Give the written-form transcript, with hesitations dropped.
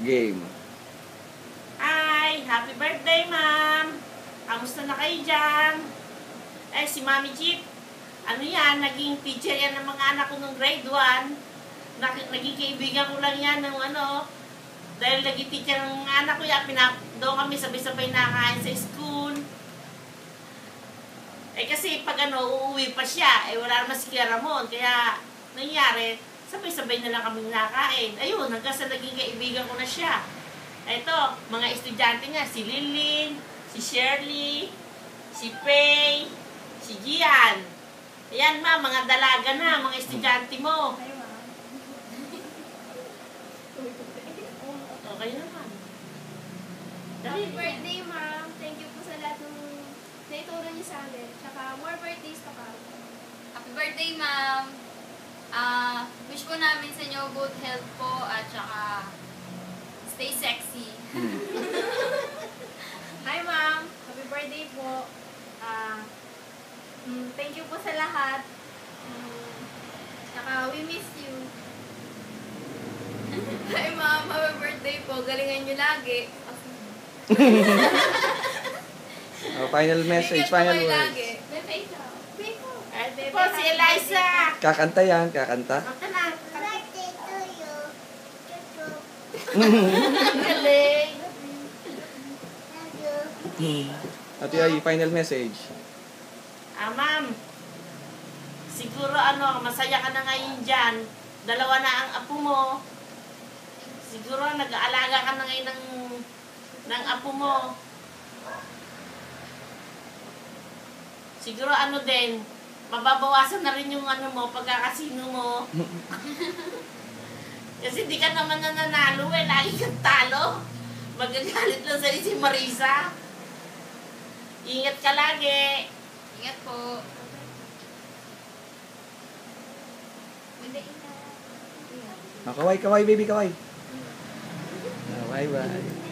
Game. Hi! Happy birthday, ma'am! Kamusta na kayo dyan? Eh, si Mami Chip, ano yan, naging teacher yan ng mga anak ko nung grade 1. Naging kaibigan ko lang yan ng dahil naging teacher ng mga anak ko yan, doon kami sabay-sabay nakain sa school. Eh kasi pag uuwi pa siya, wala naman si Kuya Ramon, kaya nangyari, sabay-sabay na lang kami nakain. Ayun, hanggang sa naging kaibigan ko na siya. Ito, mga estudyante niya, si Lilin, si Shirley, si Pei, si Gian. Ayan ma, mga dalaga na, mga estudyante mo. Okay naman. Happy birthday, ma'am. Thank you po sa lahat ng naituro niyo sa amin. Tsaka more birthdays to come. Happy birthday, ma'am. Wish ko namin sa inyo good health po at saka stay sexy. Hi, ma'am. Happy birthday po. Thank you po sa lahat. Tsaka we miss you. Hi, ma'am. Happy birthday po. Galingan nyo lagi. Final message, final words. Lagi. Bebe, ikaw. Beko. Ito po, si Eliza. Kakanta yan, kakanta. Kanta na. Birthday to you. Galing. Ate ay, final message. Ma'am, siguro masaya ka na ngayon dyan. 2 na ang apo mo. Siguro nag-aalaga ka na ngayon ng apo mo. Siguro din, mababawasan na rin yung pagkakasino mo. Kasi di ka naman nananalo lagi kang talo. Magagalit lang sa'yo si Marisa. Ingat ka lagi. Ingat po. Kaway, kaway, baby, kaway. Bye-bye.